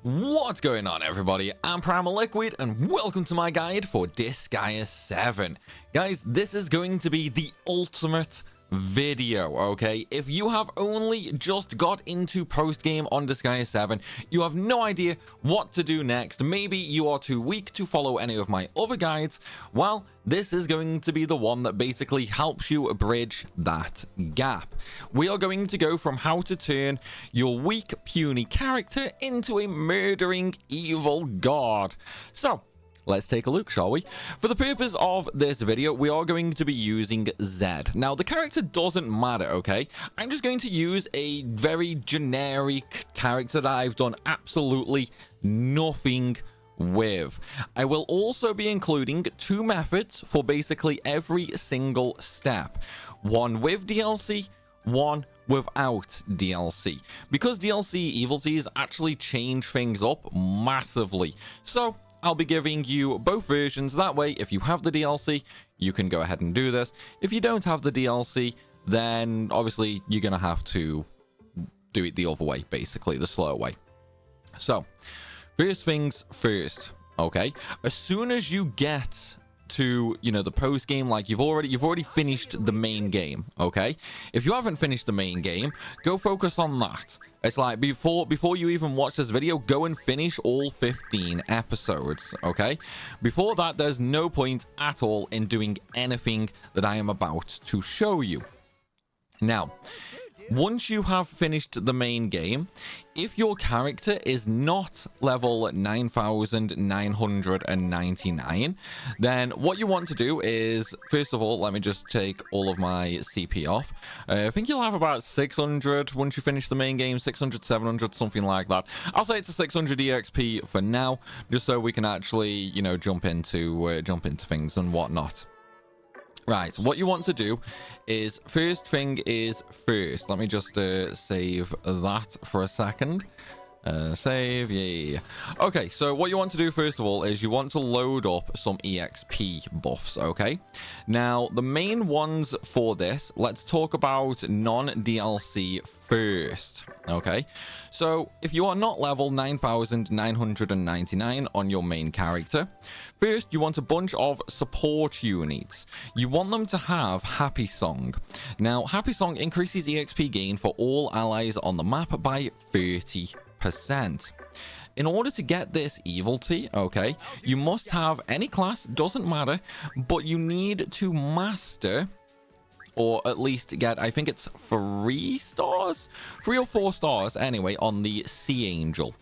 What's going on, everybody? I'm Primalliquid and welcome to my guide for Disgaea 7. Guys, this is going to be the ultimate video, okay? If you have only just got into Postgame on Disgaea 7, you have no idea what to do next, maybe you are too weak to follow any of my other guides, well, this is going to be the one that basically helps you bridge that gap. We are going to go from how to turn your weak, puny character into a murdering evil god. So, let's take a look, shall we? For the purpose of this video, we are going to be using Zed. Now, the character doesn't matter, okay? I'm just going to use a very generic character that I've done absolutely nothing with. I will also be including two methods for basically every single step. One with DLC, one without DLC. Because DLC Evil Teas actually change things up massively. So, I'll be giving you both versions. That way, if you have the DLC, you can go ahead and do this. If you don't have the DLC, then obviously you're going to have to do it the other way, basically, the slow way. So, first things first, okay? As soon as you get to, you know, the post game, like you've already finished the main game, okay? If you haven't finished the main game, go focus on that. It's like before you even watch this video, go and finish all 15 episodes, okay? Before that, there's no point at all in doing anything that I am about to show you. Now, once you have finished the main game, if your character is not level 9,999, then what you want to do is, first of all, let me just take all of my CP off. I think you'll have about 600 once you finish the main game, 600, 700, something like that. I'll say it's a 600 EXP for now, just so we can actually, you know, jump into things and whatnot. Right, what you want to do is, first thing is first. Let me just save that for a second. Save, yeah. Okay, so what you want to do first of all is you want to load up some EXP buffs, okay? Now, the main ones for this, let's talk about non-DLC first, okay? So, if you are not level 9,999 on your main character, first you want a bunch of support units. You want them to have Happy Song. Now, Happy Song increases EXP gain for all allies on the map by 30%. In order to get this Evil Tea, okay, you must have any class, doesn't matter, but you need to master, or at least get, I think it's 3 stars? 3 or 4 stars, anyway, on the Sea Angel.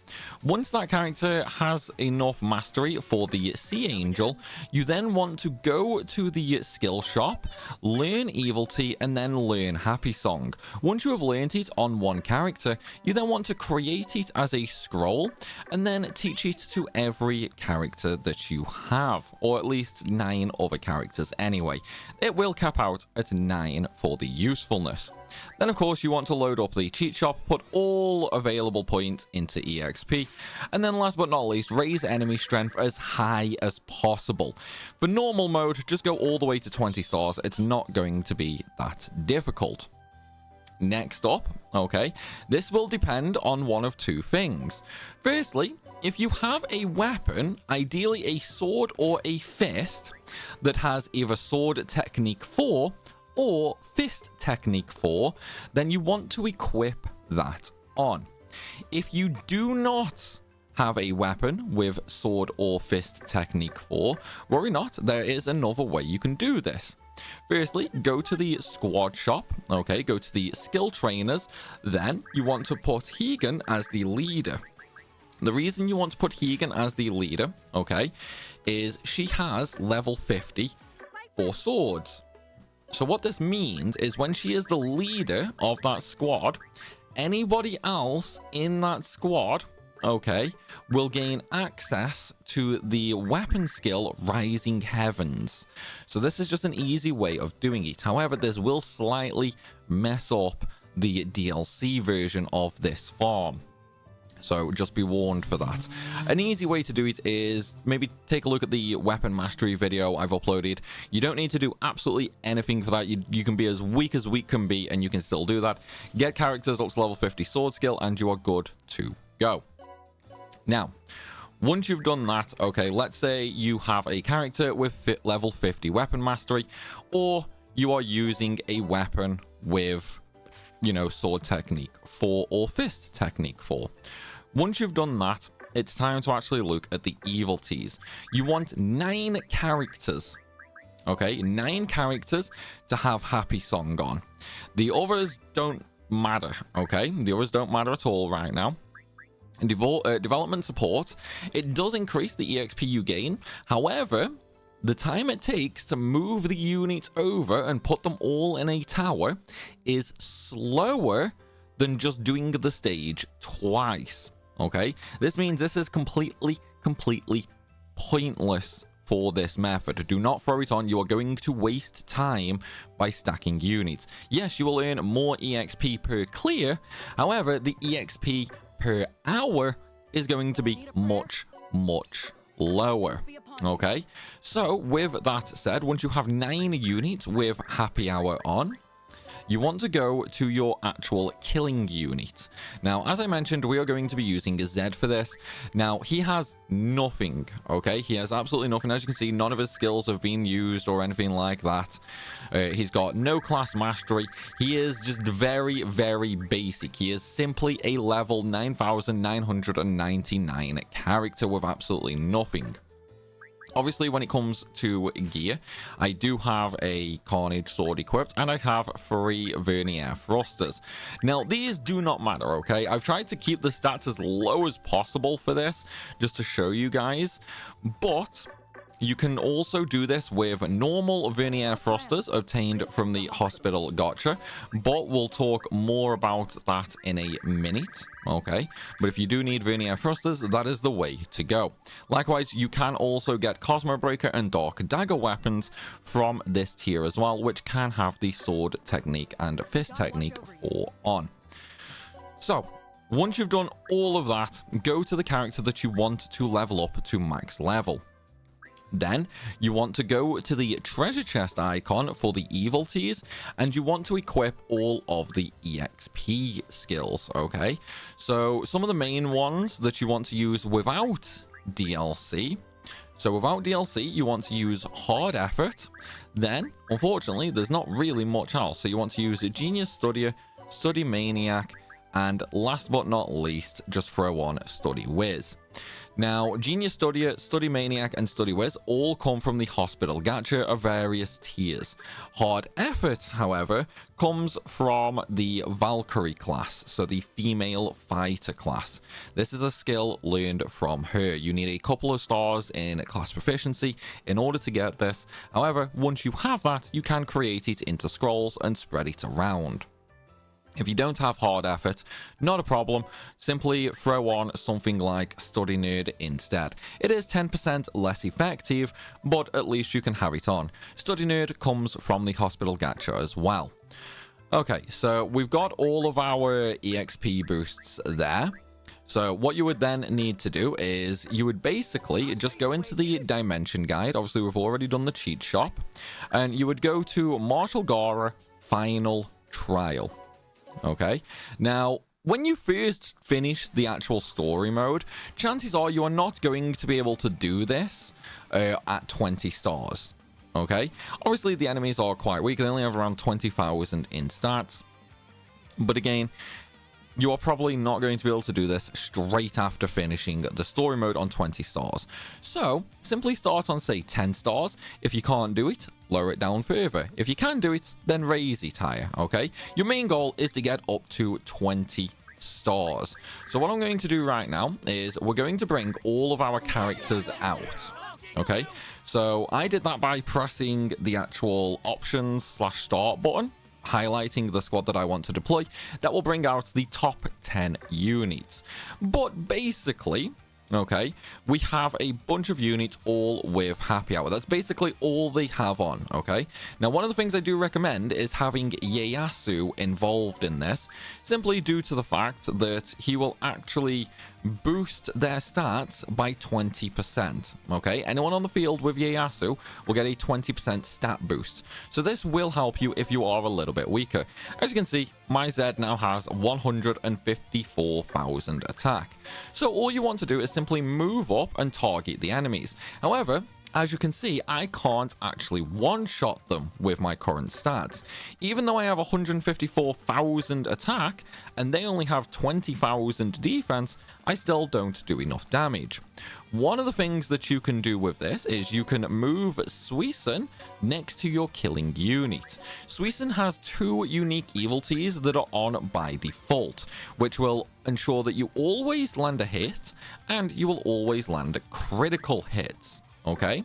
Once that character has enough mastery for the Sea Angel, you then want to go to the skill shop, learn Evil Tea, and then learn Happy Song. Once you have learned it on one character, you then want to create it as a scroll, and then teach it to every character that you have, or at least 9 other characters anyway. It will cap out at 9 for the usefulness. Then of course you want to load up the cheat shop, put all available points into EXP, and then last but not least, raise enemy strength as high as possible. For normal mode, just go all the way to 20 stars. It's not going to be that difficult. Next up, okay, this will depend on one of two things. Firstly, if you have a weapon, ideally a sword or a fist, that has either sword technique 4 or fist technique 4, then you want to equip that on. If you do not have a weapon with sword or fist technique 4, worry not, there is another way you can do this. Firstly, go to the squad shop, okay, go to the skill trainers, then you want to put Hegan as the leader. The reason you want to put Hegan as the leader, okay, is she has level 50 for swords. So what this means is when she is the leader of that squad, anybody else in that squad, okay, will gain access to the weapon skill Rising Heavens. So this is just an easy way of doing it. However, this will slightly mess up the DLC version of this farm. So just be warned for that. An easy way to do it is maybe take a look at the weapon mastery video I've uploaded. You don't need to do absolutely anything for that. You can be as weak can be, and you can still do that. Get characters up to level 50 sword skill, and you are good to go. Now, once you've done that, okay, let's say you have a character with level 50 weapon mastery, or you are using a weapon with, you know, sword technique 4 or fist technique 4. Once you've done that, it's time to actually look at the evil teas. You want 9 characters, okay, 9 characters to have Happy Song on. The others don't matter, okay? The others don't matter at all right now. Development support, it does increase the EXP you gain. However, the time it takes to move the units over and put them all in a tower is slower than just doing the stage twice, okay? This means this is completely pointless for this method. Do not throw it on. You are going to waste time by stacking units. Yes, you will earn more EXP per clear. However, the EXP per hour is going to be much lower. Okay, so with that said, once you have 9 units with Happy Hour on, you want to go to your actual killing unit. Now, as I mentioned, we are going to be using Zed for this. Now, he has nothing, okay? He has absolutely nothing. As you can see, none of his skills have been used or anything like that. He's got no class mastery. He is just very basic. He is simply a level 9,999 character with absolutely nothing. Obviously, when it comes to gear, I do have a Carnage sword equipped, and I have 3 Vernier thrusters. Now, these do not matter, okay? I've tried to keep the stats as low as possible for this, just to show you guys, but you can also do this with normal Vernier thrusters obtained from the hospital gotcha, but we'll talk more about that in a minute, okay? But if you do need Vernier thrusters, that is the way to go. Likewise, you can also get Cosmo Breaker and Dark Dagger weapons from this tier as well, which can have the sword technique and fist technique 4 on. So, once you've done all of that, go to the character that you want to level up to max level. Then you want to go to the treasure chest icon for the evil teas, and you want to equip all of the EXP skills, okay? So some of the main ones that you want to use without DLC. So without DLC, you want to use Hard Effort. Then, unfortunately, there's not really much else. So you want to use Genius Studier, Study Maniac, and last but not least, just throw on Study Wiz. Now, Genius Studier, Study Maniac, and Study Wiz all come from the Hospital Gacha of various tiers. Hard Effort, however, comes from the Valkyrie class, so the female fighter class. This is a skill learned from her. You need a couple of stars in class proficiency in order to get this. However, once you have that, you can create it into scrolls and spread it around. If you don't have Hard Effort, not a problem, simply throw on something like Study Nerd instead. It is 10% less effective, but at least you can have it on. Study Nerd comes from the Hospital Gacha as well. Okay, so we've got all of our EXP boosts there. So what you would then need to do is you would basically just go into the Dimension Guide. Obviously, we've already done the cheat shop. And you would go to Martial Gara Final Trial. Okay, now when you first finish the actual story mode, chances are you are not going to be able to do this at 20 stars. Okay, obviously the enemies are quite weak. They only have around 20,000 in stats, but again, you are probably not going to be able to do this straight after finishing the story mode on 20 stars. So simply start on, say, 10 stars. If you can't do it, lower it down further. If you can do it, then raise it higher, okay? Your main goal is to get up to 20 stars. So what I'm going to do right now is we're going to bring all of our characters out, okay? So I did that by pressing the actual options/start button, highlighting the squad that I want to deploy. That will bring out the top 10 units. But basically, okay, we have a bunch of units all with Happy Hour. That's basically all they have on, okay? Now, one of the things I do recommend is having Ieyasu involved in this, simply due to the fact that he will actually boost their stats by 20%. Okay, anyone on the field with Ieyasu will get a 20% stat boost. So this will help you if you are a little bit weaker. As you can see, my Zed now has 154,000 attack. So all you want to do is simply move up and target the enemies. However, as you can see, I can't actually one-shot them with my current stats. Even though I have 154,000 attack and they only have 20,000 defense, I still don't do enough damage. One of the things that you can do with this is you can move Suisun next to your killing unit. Suisun has 2 unique evilties that are on by default, which will ensure that you always land a hit and you will always land critical hits. Okay,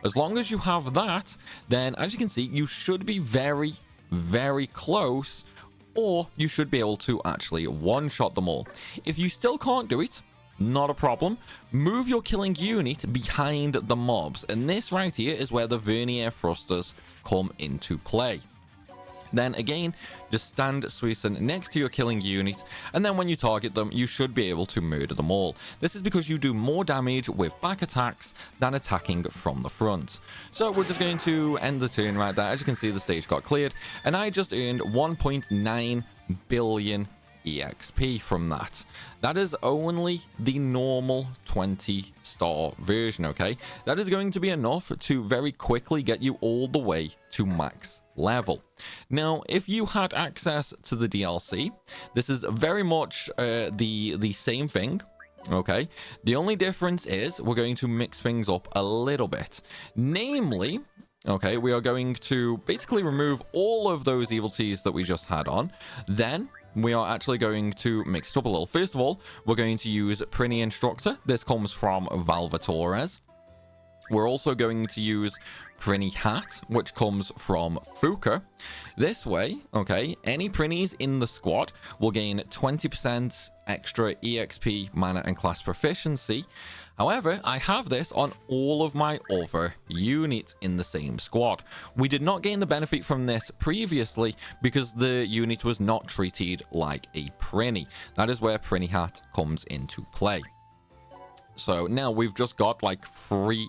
as long as you have that, then as you can see, you should be very, very close, or you should be able to actually one-shot them all. If you still can't do it, not a problem. Move your killing unit behind the mobs, and this right here is where the vernier thrusters come into play. Then again, just stand Suisun next to your killing unit, and then when you target them, you should be able to murder them all. This is because you do more damage with back attacks than attacking from the front. So we're just going to end the turn right there. As you can see, the stage got cleared, and I just earned 1.9 billion EXP from that. That is only the normal 20-star version, okay? That is going to be enough to very quickly get you all the way to max level. Now, if you had access to the DLC, this is very much the same thing. Okay, the only difference is we're going to mix things up a little bit. Namely, okay, we are going to basically remove all of those evilties that we just had on. Then we are actually going to mix it up a little. First of all, we're going to use Prini Instructor. This comes from Valvatores. We're also going to use Prini Hat, which comes from Fuka. This way, okay, any Prinis in the squad will gain 20% extra EXP, mana, and class proficiency. However, I have this on all of my other units in the same squad. We did not gain the benefit from this previously because the unit was not treated like a Prini. That is where Prini Hat comes into play. So now we've just got like 400?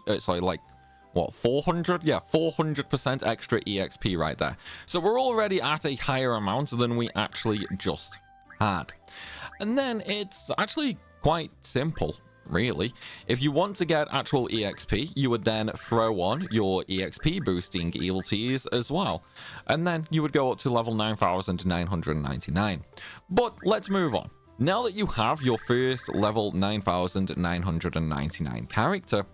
Yeah, 400% extra EXP right there. So we're already at a higher amount than we actually just had. And then it's actually quite simple, really. If you want to get actual EXP, you would then throw on your EXP boosting evilties as well. And then you would go up to level 9,999. But let's move on. Now that you have your first level 9,999 character,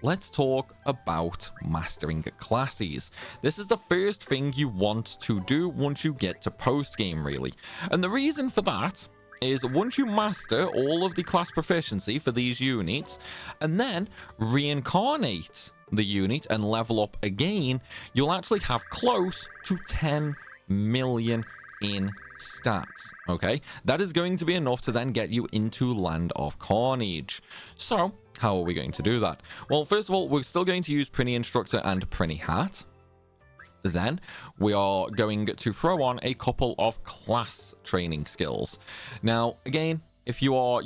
let's talk about mastering classes. This is the first thing you want to do once you get to post-game, really. And the reason for that is once you master all of the class proficiency for these units, and then reincarnate the unit and level up again, you'll actually have close to 10 million in stats. Okay, that is going to be enough to then get you into Land of Carnage. So how are we going to do that? Well, first of all, we're still going to use Prini Instructor and Prini Hat. Then we are going to throw on a couple of class training skills. Now, again, if you are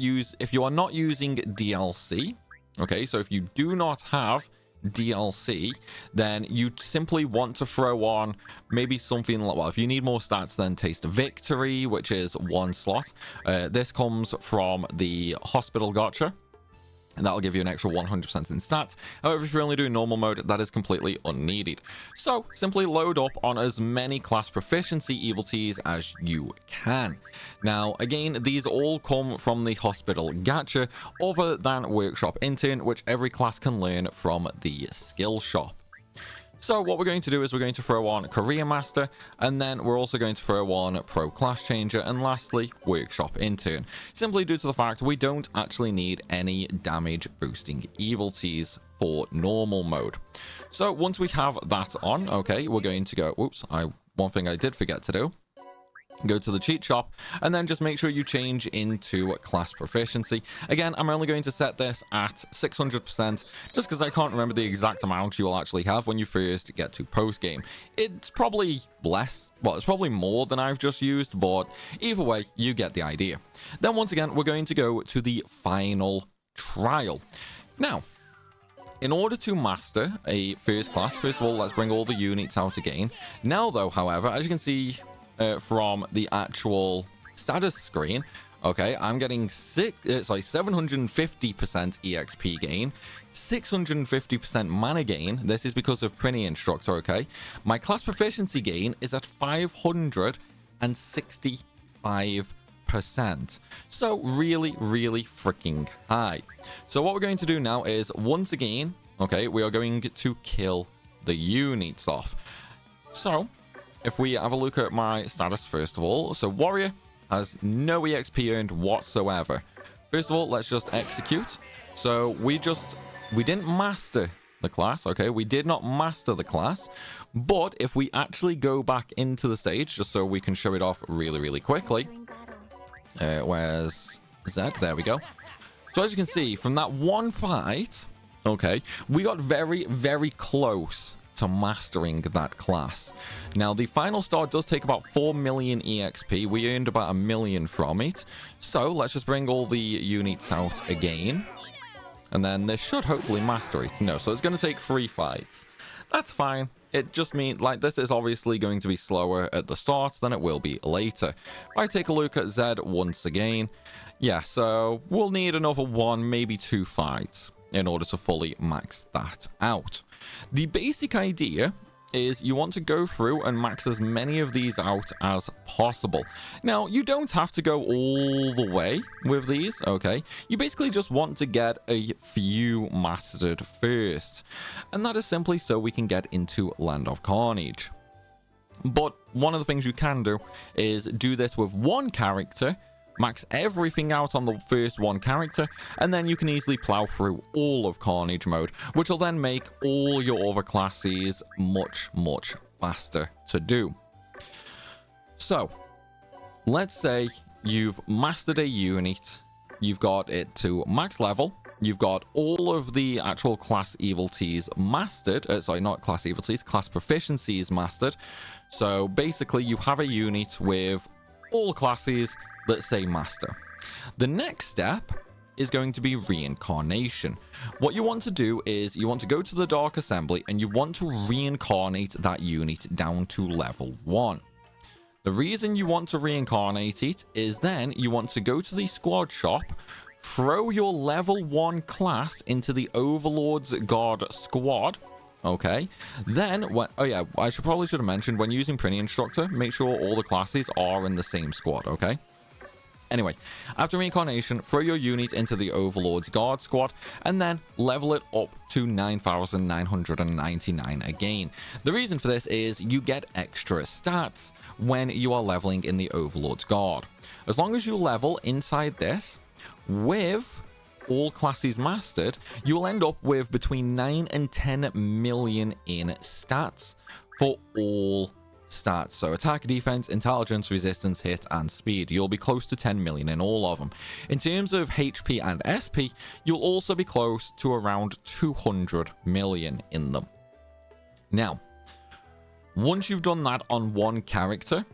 not using DLC, okay, so if you do not have DLC, then you simply want to throw on maybe something like, well, if you need more stats, then Taste of Victory, which is 1 slot. This comes from the Hospital Gacha, and that'll give you an extra 100% in stats. However, if you're only doing normal mode, that is completely unneeded. So simply load up on as many class proficiency evilties as you can. Now, again, these all come from the Hospital Gacha, other than Workshop Intern, which every class can learn from the skill shop. So what we're going to do is we're going to throw on Career Master, and then we're also going to throw on Pro Class Changer, and lastly, Workshop Intern. Simply due to the fact we don't actually need any damage boosting evilties for normal mode. So once we have that on, okay, we're going to go, oops, one thing I did forget to do Go to the cheat shop, and then just make sure you change into class proficiency. Again, I'm only going to set this at 600%, just because I can't remember the exact amount you will actually have when you first get to post-game. It's probably less, well, it's probably more than I've just used, but either way, you get the idea. Then once again, we're going to go to the final trial. Now, in order to master a first class, first of all, let's bring all the units out again. Now though, however, as you can see from the actual status screen, okay, I'm getting 750% EXP gain, 650% mana gain. This is because of Prinny Instructor, okay? My class proficiency gain is at 565%. So really, really freaking high. So what we're going to do now is, once again, okay, we are going to kill the units off. So if we have a look at my status first of all, so Warrior has no EXP earned whatsoever. First of all, let's just execute. So we didn't master the class, okay? We did not master the class, but if we actually go back into the stage, just so we can show it off really, really quickly. Where's Zed? There we go. So as you can see, from that one fight, okay, we got very, very close to mastering that class. Now, the final star does take about 4 million EXP. We earned about 1 million from it. So let's just bring all the units out again. And then this should hopefully master it. No, so it's going to take 3 fights. That's fine. It just means, like, this is obviously going to be slower at the start than it will be later. If I take a look at Zed once again, yeah, so we'll need another 1, maybe 2 fights in order to fully max that out. The basic idea is you want to go through and max as many of these out as possible. Now, you don't have to go all the way with these, okay? You basically just want to get a few mastered first. And that is simply so we can get into Land of Carnage. But one of the things you can do is do this with one character, max everything out on the first one character, and then you can easily plow through all of Carnage mode, which will then make all your other classes much, much faster to do. So, let's say you've mastered a unit, you've got it to max level, you've got all of the actual class abilities mastered, sorry, not class abilities, class proficiencies mastered. So basically you have a unit with all classes that say master. The next step is going to be reincarnation. What you want to do is you want to go to the Dark Assembly and you want to reincarnate that unit down to level 1. The reason you want to reincarnate it is then you want to go to the squad shop, throw your level 1 class into the Overlord's Guard squad. Okay, then when, oh yeah, I probably should have mentioned, when using Prinny Instructor, make sure all the classes are in the same squad, okay? Anyway, after reincarnation, throw your unit into the Overlord's Guard squad and then level it up to 9,999 again. The reason for this is you get extra stats when you are leveling in the Overlord's Guard. As long as you level inside this with all classes mastered, you will end up with between 9 and 10 million in stats for all stats. So attack, defense, intelligence, resistance, hit, and speed. You'll be close to 10 million in all of them. In terms of HP and SP, you'll also be close to around 200 million in them. Now, once you've done that on one character,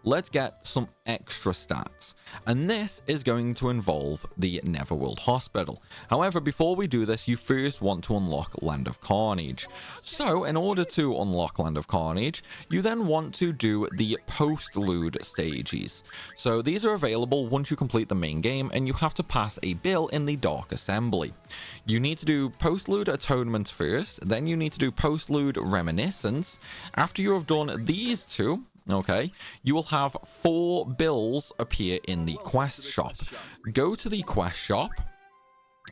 let's get some extra stats. And this is going to involve the Netherworld Hospital. However, before we do this, you first want to unlock Land of Carnage. So, in order to unlock Land of Carnage, you then want to do the post-loot stages. So, these are available once you complete the main game, and you have to pass a bill in the Dark Assembly. You need to do post-loot Atonement first, then you need to do post-loot Reminiscence. After you have done these two, okay, you will have 4 bills appear in the quest shop. Go to the quest shop,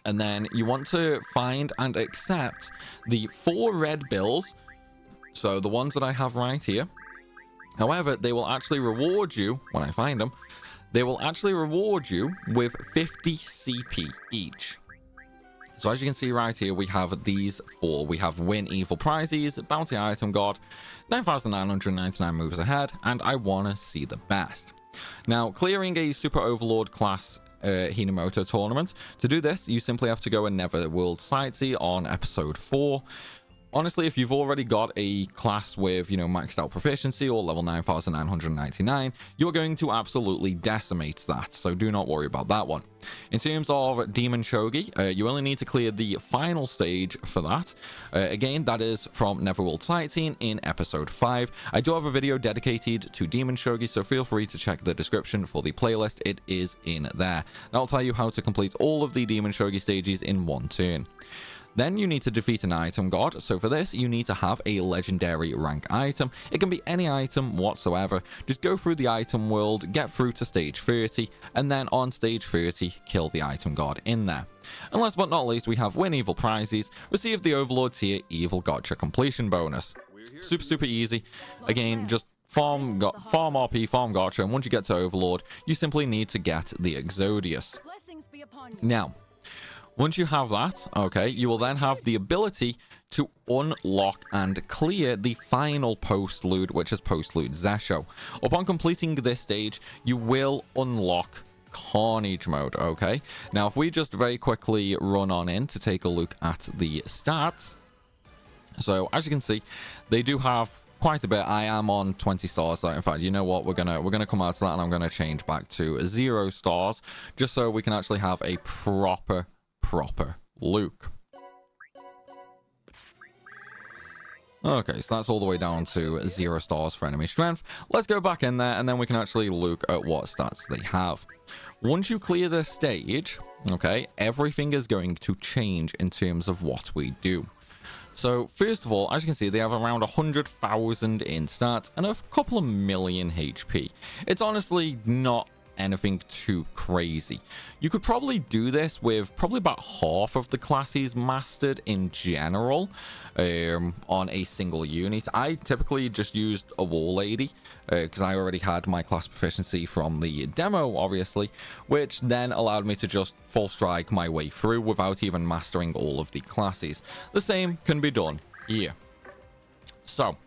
and then you want to find and accept the 4 red bills, so the ones that I have right here. However, they will actually reward you, when I find them, they will actually reward you with 50 CP each. So as you can see right here, we have these four. We have Win Evil Prizes, Bounty Item God, 9,999 moves ahead, and I Wanna See the Best. Now, clearing a Super Overlord class Hinamoto tournament. To do this, you simply have to go and Netherworld Sightsee on episode 4. Honestly, if you've already got a class with, maxed out proficiency or level 9,999, you're going to absolutely decimate that, so do not worry about that one. In terms of Demon Shogi, you only need to clear the final stage for that. Again, that is from Netherworld Sightseeing in episode 5. I do have a video dedicated to Demon Shogi, so feel free to check the description for the playlist. It is in there. That'll tell you how to complete all of the Demon Shogi stages in one turn. Then you need to defeat an item god. So for this, you need to have a legendary rank item. It can be any item whatsoever. Just go through the item world, get through to stage 30, and then on stage 30, kill the item god in there. And last but not least, we have Win Evil Prizes, receive the Overlord tier Evil Gotcha completion bonus. Super easy. Again, just farm RP, farm Gotcha, and once you get to Overlord, you simply need to get the Exodius. Now, once you have that, okay, you will then have the ability to unlock and clear the final postlude, which is postlude Zesho. Upon completing this stage, you will unlock Carnage mode, okay? Now, if we just very quickly run on in to take a look at the stats. So, as you can see, they do have quite a bit. I am on 20 stars, so in fact, you know what, we're gonna come out of that, and I'm gonna change back to 0 stars, just so we can actually have a proper Luke. Okay, so that's all the way down to 0 stars for enemy strength. Let's go back in there, and then we can actually look at what stats they have. Once you clear this stage, okay, everything is going to change in terms of what we do. So first of all, as you can see, they have around 100,000 in stats and a couple of million HP. It's honestly not anything too crazy. You could probably do this with probably about half of the classes mastered in general on a single unit. I typically just used a War Lady because I already had my class proficiency from the demo, obviously, which then allowed me to just full strike my way through without even mastering all of the classes. The same can be done here. So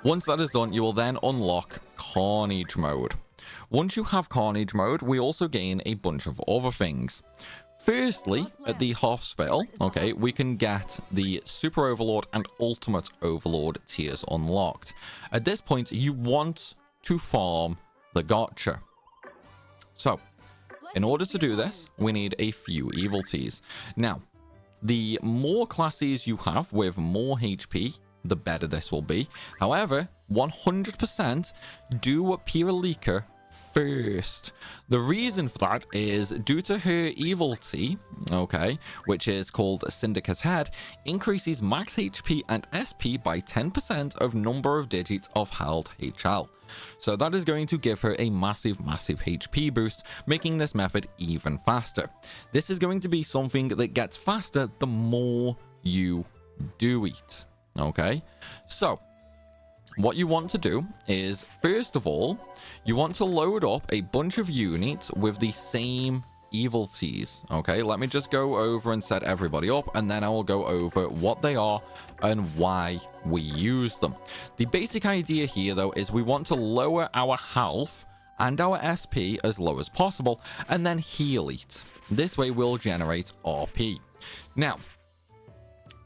once that is done, you will then unlock Carnage mode. Once you have Carnage mode, we also gain a bunch of other things. Firstly, at the hospital, okay, we can get the Super Overlord and Ultimate Overlord tiers unlocked. At this point, you want to farm the Gotcha. So, in order to do this, we need a few evil teas. Now, the more classes you have with more HP, the better this will be. However, 100% do Primalliquid first. The reason for that is due to her evil tea, okay, which is called Syndicate Head, increases max HP and SP by 10% of number of digits of held HL. So that is going to give her a massive HP boost, making this method even faster. This is going to be something that gets faster the more you do it. Okay, so what you want to do is, first of all, you want to load up a bunch of units with the same evil teas. Okay, let me just go over and set everybody up, and then I will go over what they are and why we use them. The basic idea here, though, is we want to lower our health and our SP as low as possible, and then heal it. This way we'll generate RP. Now,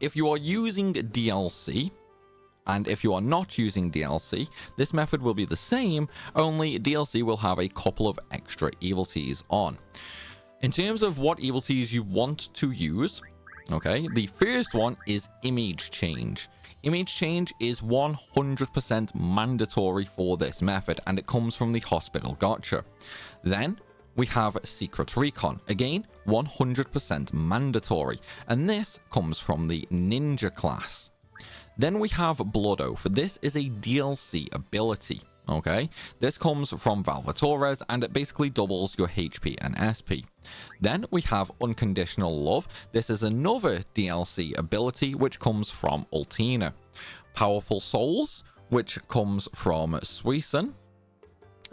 if you are using DLC, and if you are not using DLC, this method will be the same, only DLC will have a couple of extra evil teas on. In terms of what evil teas you want to use, okay, the first one is image change. Image change is 100% mandatory for this method, and it comes from the hospital gotcha. Then we have Secret Recon, again 100% mandatory, and this comes from the ninja class. Then we have Blood Oath. This is a DLC ability, okay? This comes from Valvatores, and it basically doubles your HP and SP. Then we have Unconditional Love. This is another DLC ability, which comes from Ultina. Powerful Souls, which comes from Suisun.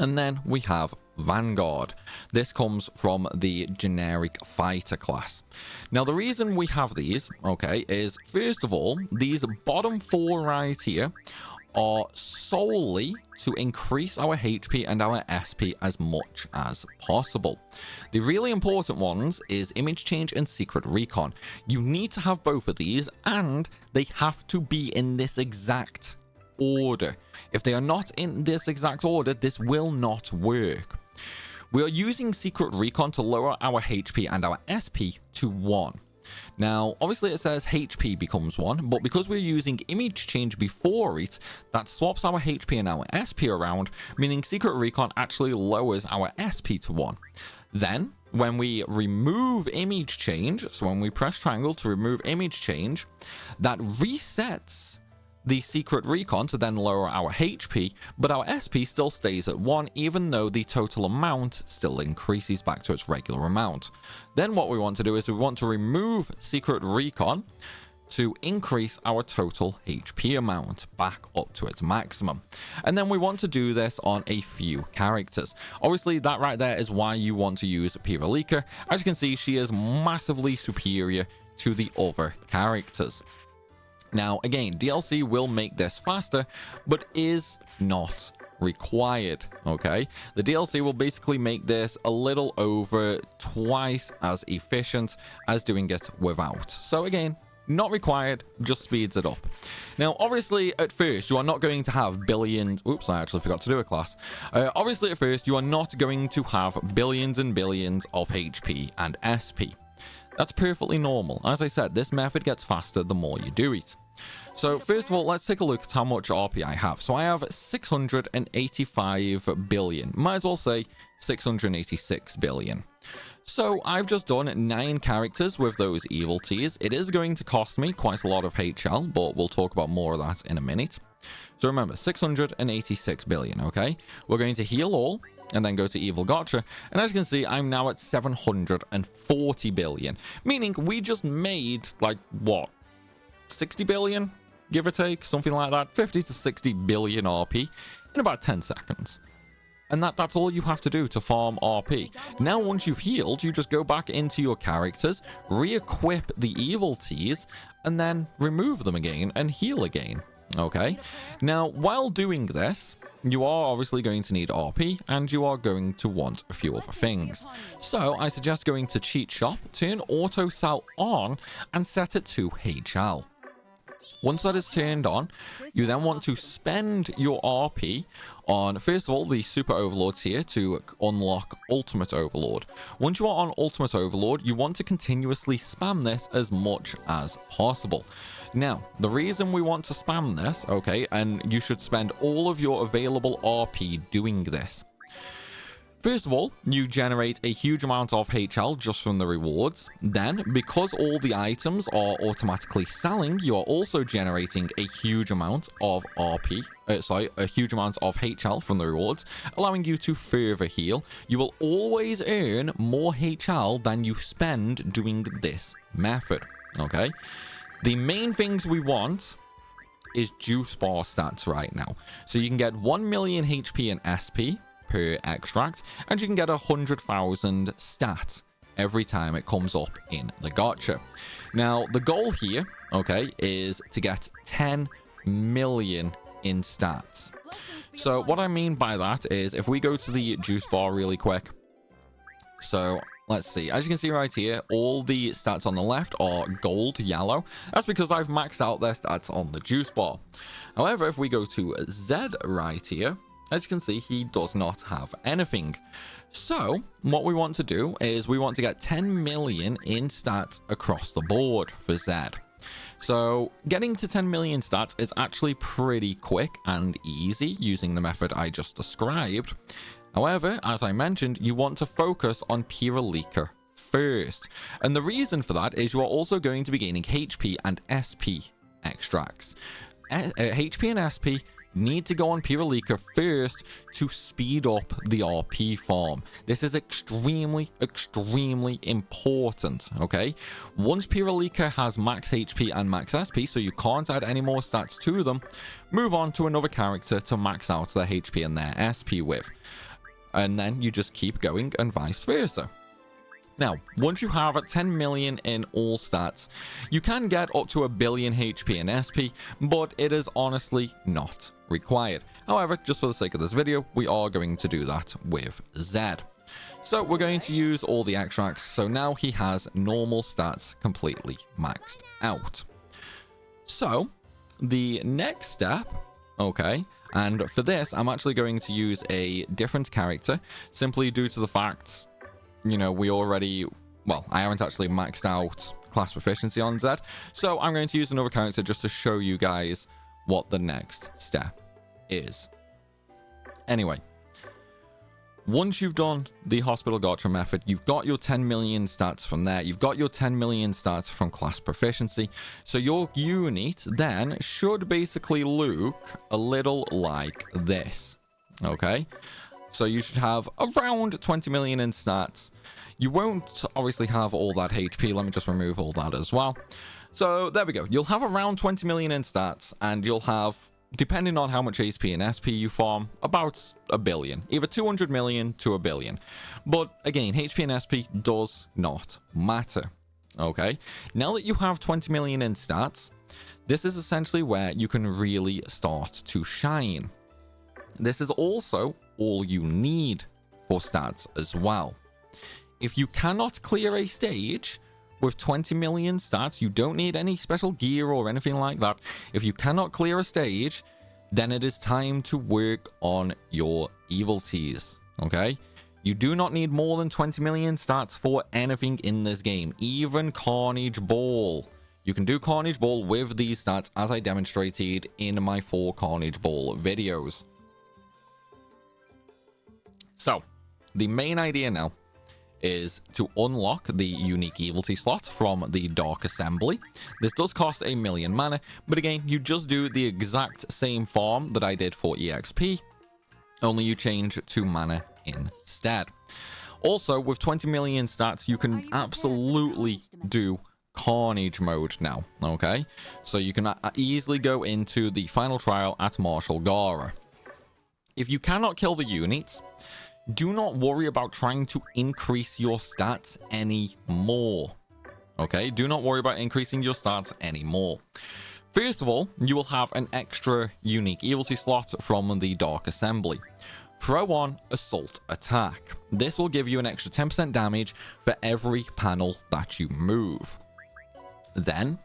And then we have Vanguard. This comes from the generic fighter class. Now, the reason we have these, okay, is first of all, these bottom 4 right here are solely to increase our HP and our SP as much as possible. The really important ones is Image Change and Secret Recon. You need to have both of these, and they have to be in this exact order. If they are not in this exact order, this will not work. We are using Secret Recon to lower our HP and our SP to 1. Now, obviously it says HP becomes 1, but because we're using Image Change before it, that swaps our HP and our SP around, meaning Secret Recon actually lowers our SP to 1. Then, when we remove Image Change, so when we press triangle to remove Image Change, that resets the Secret Recon to then lower our HP, but our SP still stays at 1, even though the total amount still increases back to its regular amount. Then what we want to do is we want to remove Secret Recon to increase our total HP amount back up to its maximum. And then we want to do this on a few characters. Obviously, that right there is why you want to use Pbird. As you can see, she is massively superior to the other characters. Now, again, DLC will make this faster, but is not required, okay? The DLC will basically make this a little over twice as efficient as doing it without. So again, not required, just speeds it up. Now, obviously, at first, you are not going to have billions... Oops, I actually forgot to do a class. Obviously, at first, you are not going to have billions and billions of HP and SP. That's perfectly normal. As I said, this method gets faster the more you do it. So first of all, let's take a look at how much RP I have. So I have 685 billion. Might as well say 686 billion. So I've just done 9 characters with those evil teas. It is going to cost me quite a lot of HL, but we'll talk about more of that in a minute. So remember, 686 billion, okay? We're going to heal all and then go to Evil Gotcha. And as you can see, I'm now at 740 billion. Meaning we just made, like, what? 60 billion? Give or take, something like that. 50 to 60 billion RP in about 10 seconds. And that's all you have to do to farm RP. Now, once you've healed, you just go back into your characters, re-equip the evil teas, and then remove them again and heal again. Okay? Now, while doing this, you are obviously going to need RP, and you are going to want a few other things. So, I suggest going to Cheat Shop, turn Auto Sell on, and set it to HL. Once that is turned on, you then want to spend your RP on, first of all, the Super Overlord tier to unlock Ultimate Overlord. Once you are on Ultimate Overlord, you want to continuously spam this as much as possible. Now, the reason we want to spam this, okay, and you should spend all of your available RP doing this. First of all, you generate a huge amount of HL just from the rewards. Then, because all the items are automatically selling, you are also generating a huge amount of a huge amount of HL from the rewards, allowing you to further heal. You will always earn more HL than you spend doing this method, okay? The main things we want is juice bar stats right now. So you can get 1 million HP and SP per extract, and you can get 100,000 stat every time it comes up in the gacha. Now, the goal here, okay, is to get 10 million in stats. So what I mean by that is if we go to the juice bar really quick, so let's see, as you can see right here, all the stats on the left are gold yellow. That's because I've maxed out their stats on the juice bar. However, if we go to Z right here, as you can see, he does not have anything. So what we want to do is we want to get 10 million in stats across the board for Z. So getting to 10 million stats is actually pretty quick and easy using the method I just described. However, as I mentioned, you want to focus on Pbird first. And the reason for that is you are also going to be gaining HP and SP extracts. HP and SP need to go on Pbird first to speed up the RP farm. This is extremely, extremely important, okay? Once Pbird has max HP and max SP, so you can't add any more stats to them, move on to another character to max out their HP and their SP with. and then you just keep going and vice versa. Now, once you have 10 million in all stats, you can get up to a billion HP and SP, but it is honestly not required. However, just for the sake of this video, we are going to do that with Zed. So we're going to use all the extracts, so now he has normal stats completely maxed out. So, the next step, okay, and for this, I'm actually going to use a different character, simply due to the fact, you know, I haven't actually maxed out class proficiency on Zed, so I'm going to use another character just to show you guys what the next step is. Anyway, once you've done the hospital gotcha method, you've got your 10 million stats from there, you've got your 10 million stats from class proficiency, so your unit then should basically look a little like this, okay? So you should have around 20 million in stats. You won't obviously have all that HP. Let me just remove all that as well. So there we go. You'll have around 20 million in stats, and you'll have, depending on how much HP and SP you farm, about a billion. Either 200 million to a billion. But again, HP and SP does not matter. Okay? Now that you have 20 million in stats, this is essentially where you can really start to shine. This is also all you need for stats as well. If you cannot clear a stage with 20 million stats, you don't need any special gear or anything like that. If you cannot clear a stage, then it is time to work on your evilties, okay? You do not need more than 20 million stats for anything in this game, even Carnage Ball. You can do Carnage Ball with these stats, as I demonstrated in my 4 Carnage Ball videos. So, the main idea now is to unlock the unique evility slot from the Dark Assembly. This does cost 1 million mana, but again, you just do the exact same farm that I did for EXP, only you change to mana instead. Also, with 20 million stats, you can absolutely do Carnage mode now, okay? So you can easily go into the final trial at Marshal Gara. If you cannot kill the units, do not worry about trying to increase your stats anymore. Okay, do not worry about increasing your stats anymore. First of all, you will have an extra unique evility slot from the Dark Assembly. Throw on Assault Attack. This will give you an extra 10% damage for every panel that you move. Then,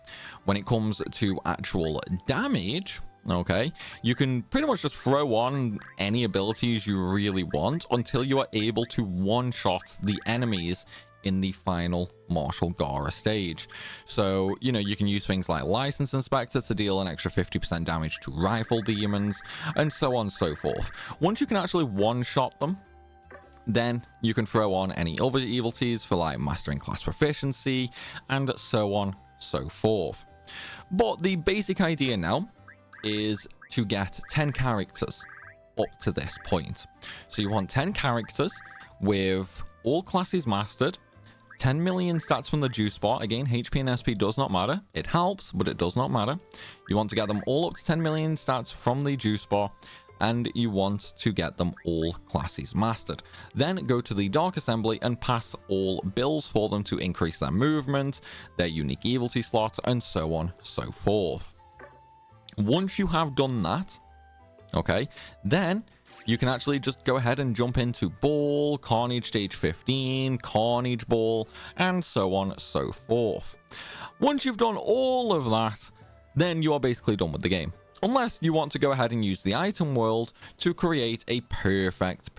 when it comes to actual damage, okay, you can pretty much just throw on any abilities you really want until you are able to one-shot the enemies in the final Marshal Gara stage. So, you know, you can use things like License Inspector to deal an extra 50% damage to rifle demons, and so on and so forth. Once you can actually one-shot them, then you can throw on any other evilties for like Mastering Class Proficiency, and so on so forth. But the basic idea now is to get 10 characters up to this point. So you want 10 characters with all classes mastered, 10 million stats from the juice bar. Again, HP and SP does not matter. It helps, but it does not matter. You want to get them all up to 10 million stats from the juice bar, and you want to get them all classes mastered. Then go to the Dark Assembly and pass all bills for them to increase their movement, their unique evility slot, and so on so forth. Once you have done that, okay, then you can actually just go ahead and jump into Ball, Carnage Stage 15, Carnage Ball, and so on so forth. Once you've done all of that, then you are basically done with the game. Unless you want to go ahead and use the item world to create a perfect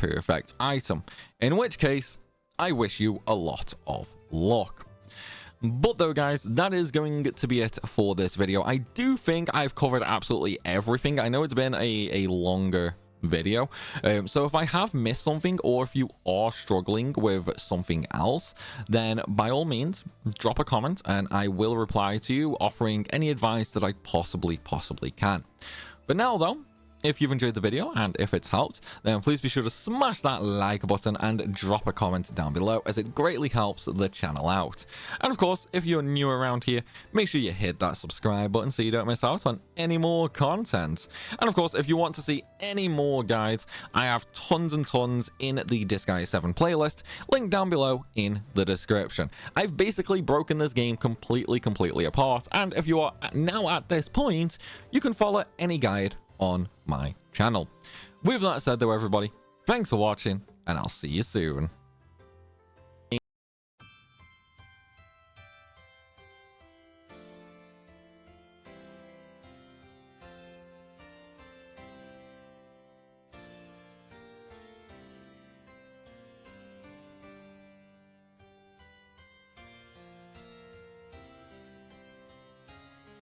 item. In which case, I wish you a lot of luck. But though, guys, that is going to be it for this video. I do think I've covered absolutely everything. I know it's been a longer video, so if I have missed something, or if you are struggling with something else, then by all means drop a comment and I will reply to you, offering any advice that I possibly can. For now though, If you've enjoyed the video and if it's helped, then please be sure to smash that like button and drop a comment down below, as it greatly helps the channel out. And of course, if you're new around here, make sure you hit that subscribe button so you don't miss out on any more content. And of course, if you want to see any more guides, I have tons and tons in the Disgaea 7 playlist, linked down below in the description. I've basically broken this game completely apart, and if you are now at this point, you can follow any guide on my channel. With that said though, everybody, thanks for watching, and I'll see you soon.